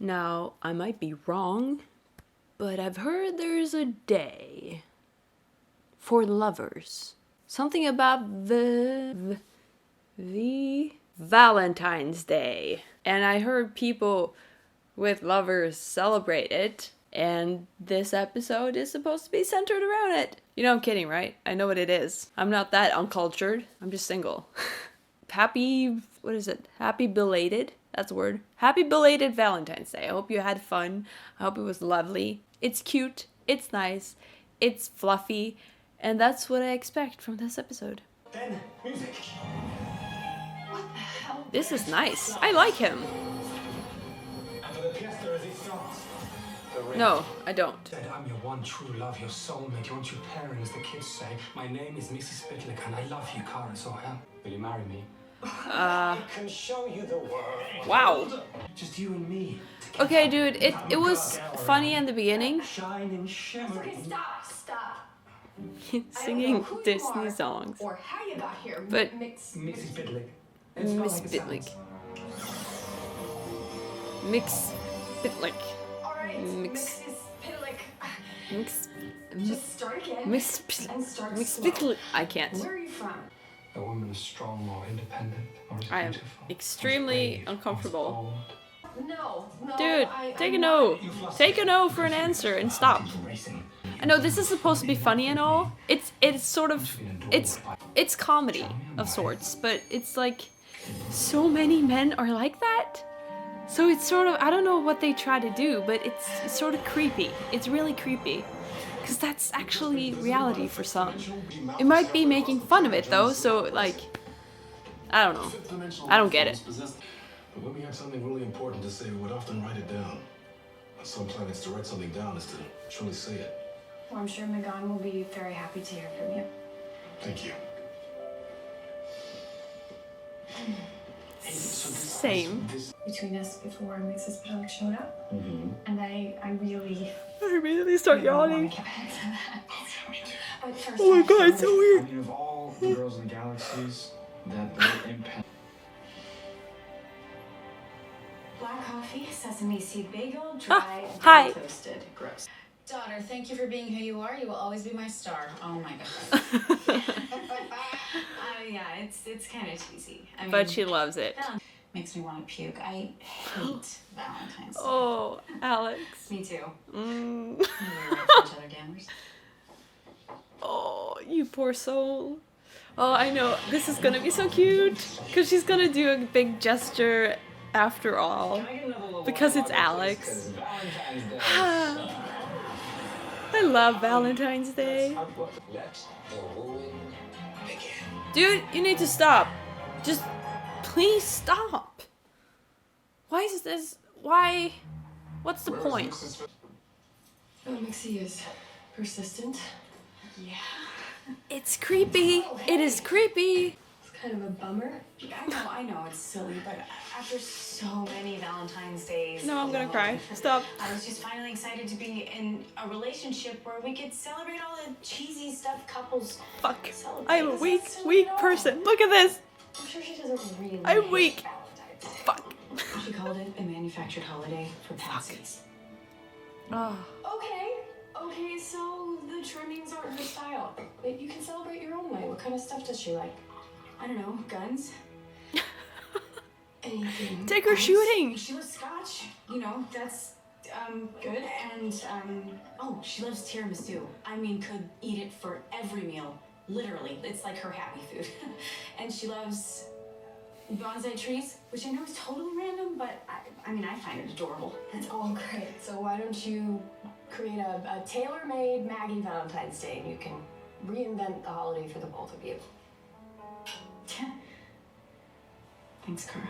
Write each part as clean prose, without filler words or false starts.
Now, I might be wrong, but I've heard there's a day for lovers. Something about the Valentine's Day. And I heard people with lovers celebrate it, and this episode is supposed to be centered around it. You know I'm kidding, right? I know what it is. I'm not that uncultured. I'm just single. Happy belated? That's a word. Happy belated Valentine's Day. I hope you had fun. I hope it was lovely. It's cute. It's nice. It's fluffy. And that's what I expect from this episode. Then, music. What the hell? This is nice. I like him. And for the pièce de résistance. The ring. No, I don't. Said, I'm your one true love, your soulmate, your true pairing, as the kids say. My name is Mxyzptlk, and I love you, Kara, so I am. Will you marry me? I can show you the world. Wow. Just you and me. Okay, dude, it was funny in the beginning. Shining, shimmering. Okay, stop. Singing Disney songs. Or how you got here. But Mxyzptlk. Mxyzptlk. Mxyzptlk. Alright, Mx- Mxyzptlk. Just start again. And start slow. Mxyzptlk. I can't. Where are you from? A woman is strong or independent or is I am beautiful. extremely uncomfortable. No. Dude, take a no. Take a no for an answer and stop. I know this is supposed to be funny and all. It's sort of it's comedy of sorts, but it's like so many men are like that. So it's sort of, I don't know what they try to do, but it's sort of creepy. It's really creepy. Because that's actually reality for some. It might be making fun of it though, so like, I don't know. I don't get it. But when we have something really important to say, we would often write it down. On some planets, to write something down is to truly say it. Well, I'm sure Megan will be very happy to hear from you. Thank you. Same. Between us before Mxyzptlk showed up. And I I really start yawning. get back to that. Oh, yeah, me too. But first, Oh my god, it's so weird. I mean, of all the girls in the galaxies, that impact. black coffee, sesame seed bagel, dry, hi. toasted. Gross. Daughter, thank you for being who you are. You will always be my star. Oh my god. Yeah, it's kind of cheesy. I mean, But she loves it. Makes me want to puke. I hate Valentine's Day. Oh, Alex. Me too. Mm. We were each other gamers. Oh, you poor soul. Oh, I know. This is gonna be so cute. Because she's gonna do a big gesture after all. Because it's Alex. I love Valentine's Day. Dude, you need to stop. Just please stop. Why is this? Why? What's the point? Oh, Mixie is persistent. Yeah. It's creepy. It is creepy. It's kind of a bummer. I know, it's silly, but after so many Valentine's Days. No, I'm gonna cry. Stop. I was just finally excited to be in a relationship where we could celebrate all the cheesy stuff couples Fuck. celebrate. I'm a weak person. Look at this. I'm sure she doesn't really I'm hate weak. Valentine's Day. Fuck. She called it a manufactured holiday for patsies. Oh. Okay, so the trimmings aren't her style. But you can celebrate your own way. What kind of stuff does she like? I don't know, guns? Anything. Take her else? shooting. She loves scotch. You know, that's good. And oh, she loves tiramisu. I mean, could eat it for every meal. Literally, it's like her happy food. And she loves bonsai trees, which I know is totally random, but I mean, I find it adorable. That's all great. So why don't you create a tailor-made Maggie Valentine's Day and you can reinvent the holiday for the both of you. Thanks, Cara.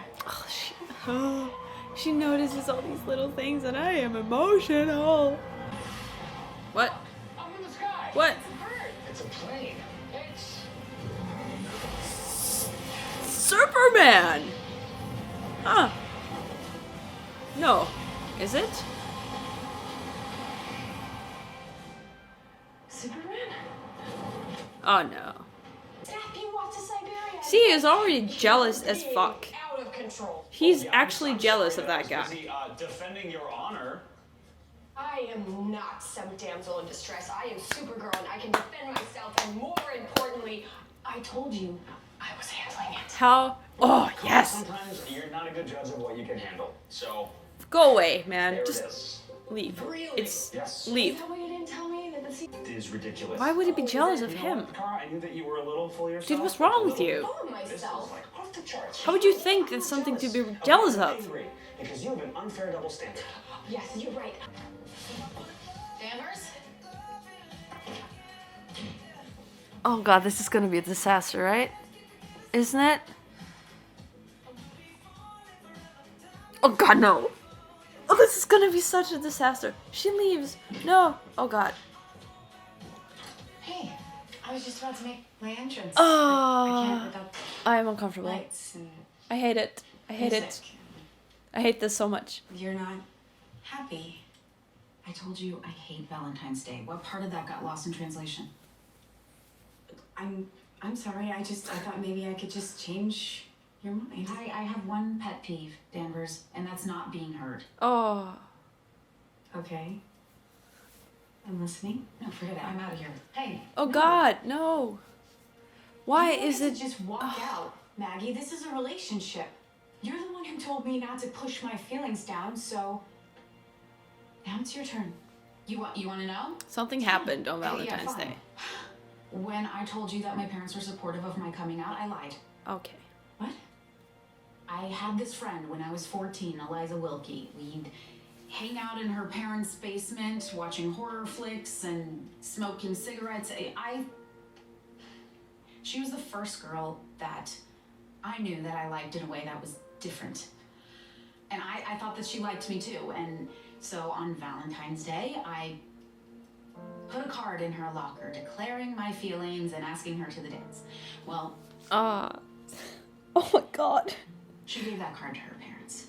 Oh, she notices all these little things and I am emotional. What? Up in the sky. What? It's a plane. It's Superman! Huh. No. Is it? Superman? Oh no. Dad, you walked to Siberia. She is already jealous as fuck. out of control. He's actually jealous of that guy. Busy, defending your honor. I am not some damsel in distress. I am Supergirl and I can defend myself, and more importantly, I told you I was handling it. How? Oh, yes! Sometimes you're not a good judge of what you can handle. So, Go away, man. there Just it is. leave. Really? It's Yes. Is leave. that why you didn't tell me that the scene It is ridiculous. Why would he be jealous of You know him? what, Kara? I knew that you were a little full of yourself. Dude, what's wrong with A you? little- full of This is myself? like off the charts. How would you think that's something to be Okay, jealous I'm of? angry because you have an unfair double standard. Yes, you're right. Danvers? Oh god, this is gonna be a disaster, right? Isn't it? Oh god, no! Oh, this is gonna be such a disaster. She leaves. No. Oh god. Hey, I was just about to make my entrance. I can't Oh, without I am uncomfortable. lights and I hate it. I hate it. music. I hate this so much. You're not happy. I told you I hate Valentine's Day. What part of that got lost in translation? I'm sorry. I thought maybe I could just change your mind. I have one pet peeve, Danvers, and that's not being heard. Oh. Okay. I'm listening. No, forget it. I'm out of here. Hey. Oh no. god, no. Why You don't is get to it? just walk out, Maggie? This is a relationship. You're the one who told me not to push my feelings down, so now it's your turn. You want to know? Something happened on Okay, yeah, Valentine's fine. Day. When I told you that my parents were supportive of my coming out, I lied. Okay. What? I had this friend when I was 14, Eliza Wilkie. We'd hang out in her parents' basement, watching horror flicks and smoking cigarettes. She was the first girl that I knew that I liked in a way that was different. And I thought that she liked me too. And so on Valentine's Day, I put a card in her locker declaring my feelings and asking her to the dance. Well, Oh my god. she gave that card to her parents.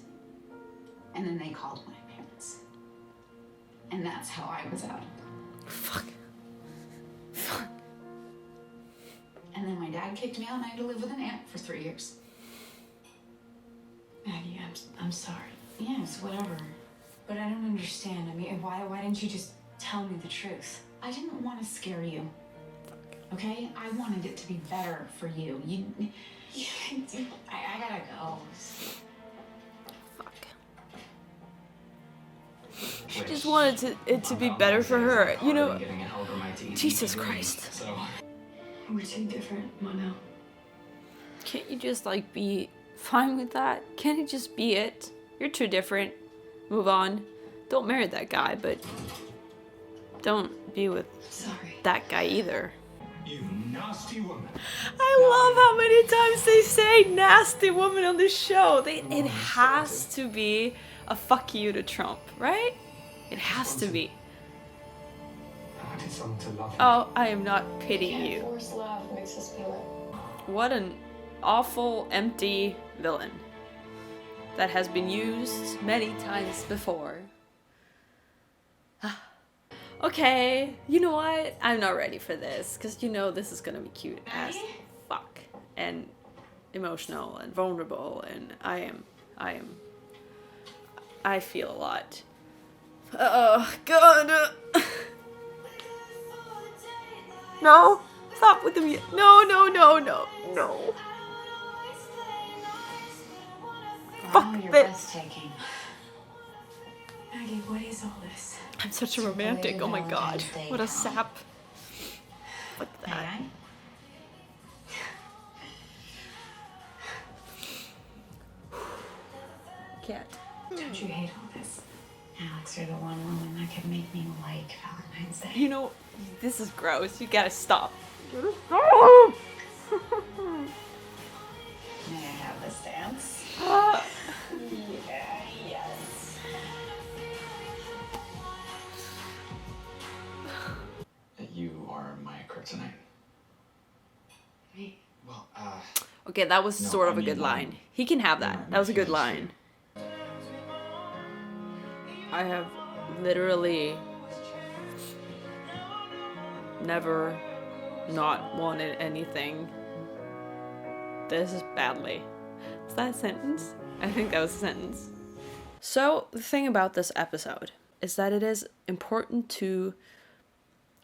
And then they called my parents. And that's how I was out. Fuck. Fuck. And then my dad kicked me out and I had to live with an aunt for 3 years. Maggie, I'm sorry. Yes, whatever. But I don't understand. I mean, why didn't you just tell me the truth? I didn't want to scare you. Okay? I wanted it to be better for you. I gotta go. Fuck. She just wanted it to be better for her. You know, Jesus Christ. So, We're too different, Mono. Can't you just like be fine with that? Can't it just be it? You're too different. Move on. Don't marry that guy, but don't be with Sorry. that guy either. You nasty woman. I love how many times they say nasty woman on this show. It has to be a fuck you to Trump, right? It has to be. I wanted someone to love you. Oh, I am not pitying Can't you. force love, Mxyzptlk. What an awful, empty villain that has been used many times before. Okay, you know what? I'm not ready for this, because you know this is gonna be cute as fuck. And emotional and vulnerable, and I feel a lot. Oh, God. No, stop with the music. No. Fuck you're this. breathtaking. Maggie, what is all this? I'm such a romantic. Oh my God. What a sap. Fuck May that. I? Can't. Don't you hate all this? Alex, you're the one woman that could make me like Valentine's Day. You know, this is gross. You gotta stop. May I have this dance? Ah. Yeah, yes. You are my kryptonite. Me? Well, Okay, that was No, sort of I a good mean, line. He can have that. no, That was a good yes. line. I have literally never not wanted anything this badly. Is that a sentence? I think that was a sentence. So the thing about this episode is that it is important to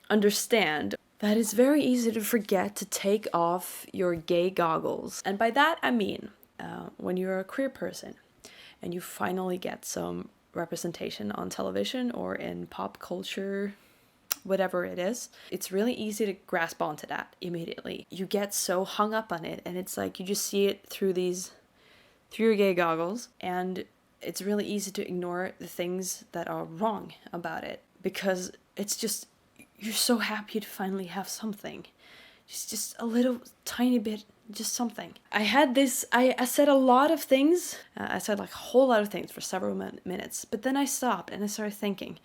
understand that it's very easy to forget to take off your gay goggles. And by that I mean when you're a queer person and you finally get some representation on television or in pop culture, whatever it is, it's really easy to grasp onto that immediately. You get so hung up on it, and it's like you just see it through your gay goggles, and it's really easy to ignore the things that are wrong about it, because it's just, you're so happy to finally have something. Just a little tiny bit, just something. I said a lot of things. I said like a whole lot of things for several minutes, but then I stopped and I started thinking,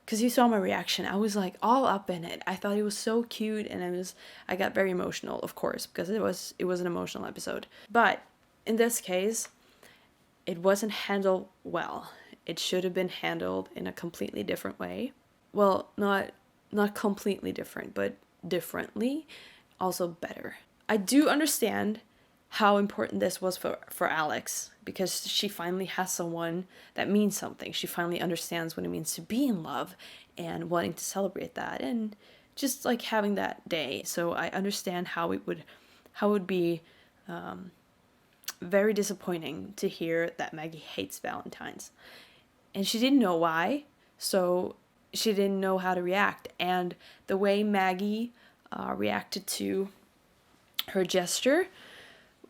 because you saw my reaction. I was like all up in it. I thought it was so cute, and I got very emotional, of course, because it was an emotional episode. But in this case, it wasn't handled well. It should have been handled in a completely different way. Well, not completely different, but differently, also better. I do understand how important this was for Alex, because she finally has someone that means something. She finally understands what it means to be in love and wanting to celebrate that, and just like having that day. So I understand how it would be very disappointing to hear that Maggie hates Valentine's. And she didn't know why, so she didn't know how to react. And the way Maggie reacted to her gesture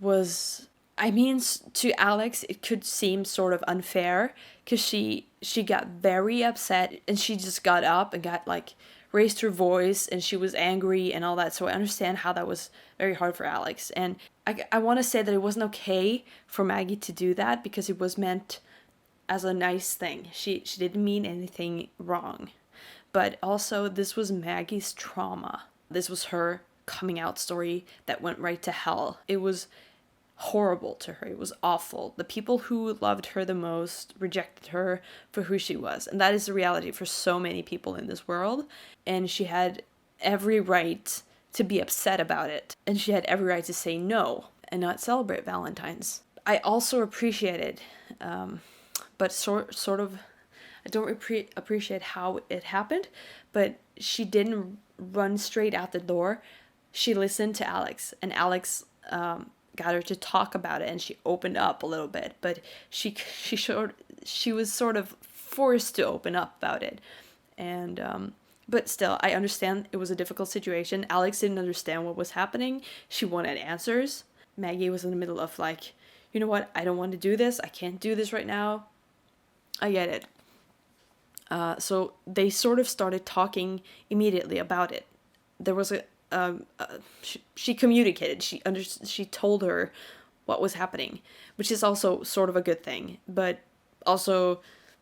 was, I mean, to Alex, it could seem sort of unfair, because she got very upset, and she just got up and got like raised her voice, and she was angry and all that. So I understand how that was very hard for Alex. And I want to say that it wasn't okay for Maggie to do that, because it was meant as a nice thing. She didn't mean anything wrong. But also, this was Maggie's trauma. This was her coming out story that went right to hell. It was horrible to her. It was awful. The people who loved her the most rejected her for who she was. And that is the reality for so many people in this world. And she had every right to be upset about it. And she had every right to say no and not celebrate Valentine's. I also appreciated, but sort of, I don't appreciate how it happened, but she didn't run straight out the door. She listened to Alex, and Alex got her to talk about it, and she opened up a little bit, but she was sort of forced to open up about it. And but still, I understand it was a difficult situation. Alex didn't understand what was happening. She wanted answers. Maggie was in the middle of like, you know what, I don't want to do this. I can't do this right now. I get it. So they sort of started talking immediately about it. There was she communicated. She told her what was happening, which is also sort of a good thing. But also,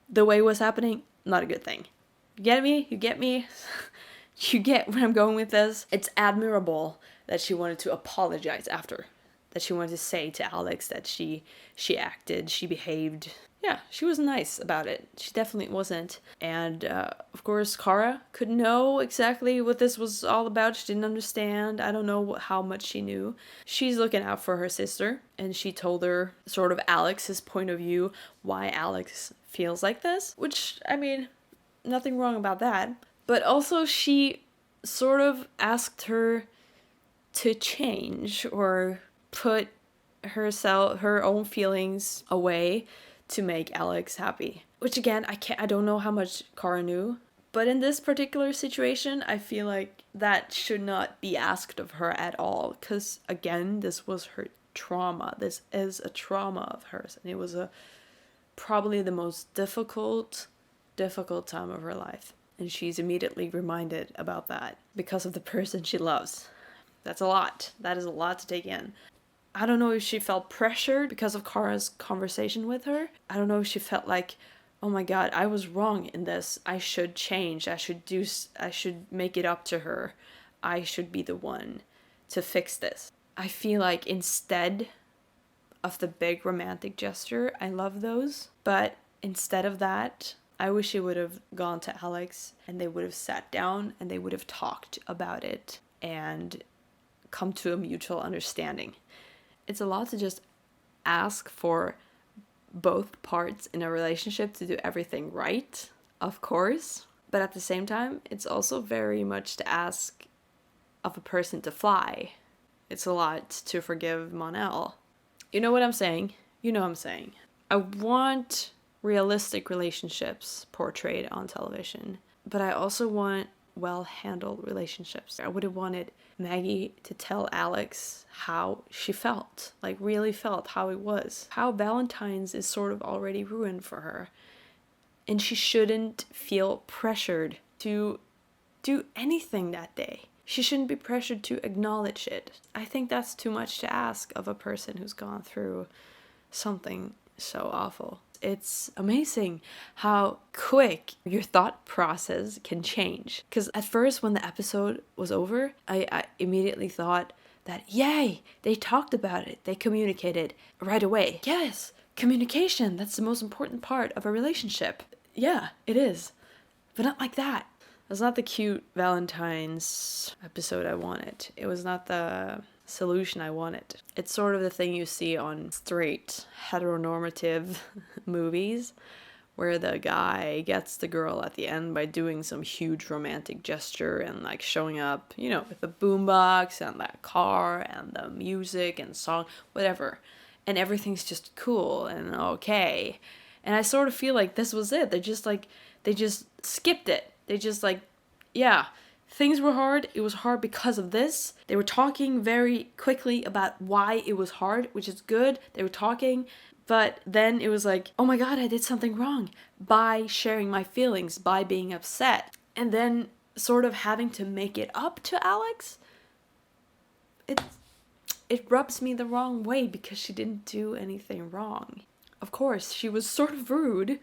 the way it was happening, not a good thing. You get me? You get me? You get where I'm going with this? It's admirable that she wanted to apologize after. That she wanted to say to Alex that she acted, she behaved. Yeah, she was nice about it. She definitely wasn't. And, of course, Kara couldn't know exactly what this was all about. She didn't understand. I don't know how much she knew. She's looking out for her sister, and she told her sort of Alex's point of view, why Alex feels like this. Which, I mean, nothing wrong about that. But also, she sort of asked her to change or put her own feelings away to make Alex happy. Which again, I don't know how much Kara knew, but in this particular situation, I feel like that should not be asked of her at all, because again, this was her trauma. This is a trauma of hers, and it was probably the most difficult time of her life, and she's immediately reminded about that because of the person she loves. That's a lot. That is a lot to take in. I don't know if she felt pressured because of Kara's conversation with her. I don't know if she felt like, oh my god, I was wrong in this. I should change. I should make it up to her. I should be the one to fix this. I feel like instead of the big romantic gesture, I love those. But instead of that, I wish she would have gone to Alex and they would have sat down and they would have talked about it and come to a mutual understanding. It's a lot to just ask for both parts in a relationship to do everything right, of course. But at the same time, it's also very much to ask of a person to fly. It's a lot to forgive Monel. You know what I'm saying? You know what I'm saying. I want realistic relationships portrayed on television, but I also want well-handled relationships. I would have wanted Maggie to tell Alex how she felt, like really felt how it was. How Valentine's is sort of already ruined for her. And she shouldn't feel pressured to do anything that day. She shouldn't be pressured to acknowledge it. I think that's too much to ask of a person who's gone through something so awful. It's amazing how quick your thought process can change. Because at first, when the episode was over, I immediately thought that, yay, they talked about it. They communicated right away. Yes, communication, that's the most important part of a relationship. Yeah, it is. But not like that. That's not the cute Valentine's episode I wanted. It was not the solution I wanted. It's sort of the thing you see on straight, heteronormative movies, where the guy gets the girl at the end by doing some huge romantic gesture and like showing up, you know, with the boombox and that car and the music and song, whatever. And everything's just cool and okay. And I sort of feel like this was it. They just skipped it. They just like, yeah, things were hard. It was hard because of this. They were talking very quickly about why it was hard, which is good. They were talking, but then it was like, oh my God, I did something wrong by sharing my feelings, by being upset. And then sort of having to make it up to Alex. It rubs me the wrong way because she didn't do anything wrong. Of course, she was sort of rude.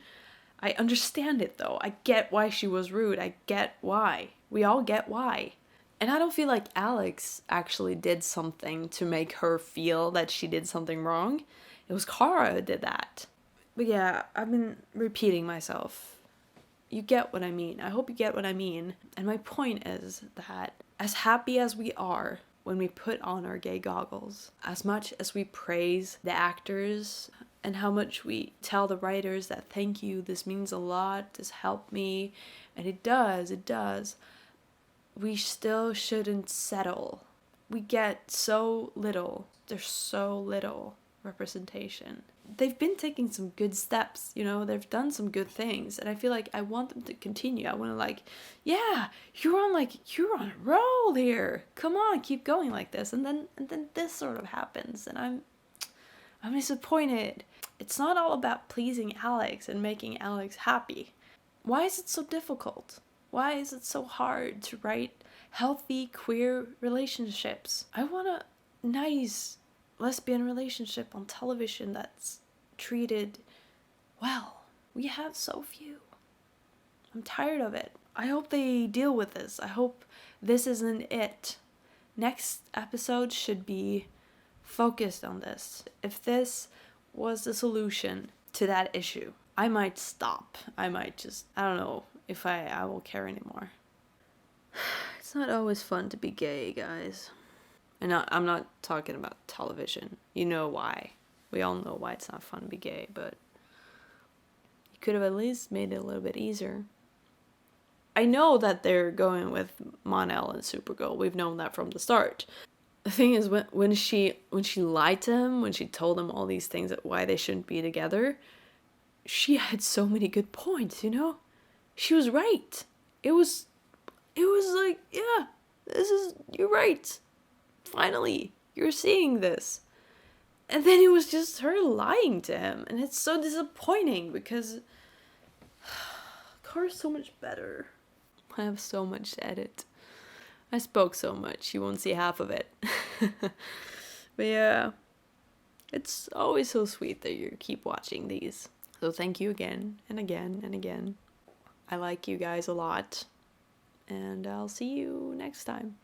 I understand it though. I get why she was rude. I get why. We all get why. And I don't feel like Alex actually did something to make her feel that she did something wrong. It was Kara who did that. But yeah, I've been repeating myself. You get what I mean. I hope you get what I mean. And my point is that as happy as we are when we put on our gay goggles, as much as we praise the actors and how much we tell the writers that thank you, this means a lot, this helped me, and it does, we still shouldn't settle. We get so little, there's so little representation. They've been taking some good steps, you know, they've done some good things, and I feel like I want them to continue. I want to like, yeah, you're on a roll here. Come on, keep going like this. And then this sort of happens, and I'm disappointed. It's not all about pleasing Alex and making Alex happy. Why is it so difficult? Why is it so hard to write healthy queer relationships? I want a nice lesbian relationship on television that's treated well. We have so few. I'm tired of it. I hope they deal with this. I hope this isn't it. Next episode should be focused on this. If this was the solution to that issue, I might stop. I might just, I don't know if I will care anymore. It's not always fun to be gay, guys. And I'm not talking about television. You know why. We all know why it's not fun to be gay, but you could have at least made it a little bit easier. I know that they're going with Monel and Supergirl. We've known that from the start. The thing is, when she lied to him, when she told him all these things that why they shouldn't be together, she had so many good points, you know? She was right. It was like, yeah, you're right. Finally, you're seeing this. And then it was just her lying to him, and it's so disappointing because Cara's so much better. I have so much to edit. I spoke so much, you won't see half of it. But yeah, it's always so sweet that you keep watching these. So thank you again and again and again. I like you guys a lot, and I'll see you next time.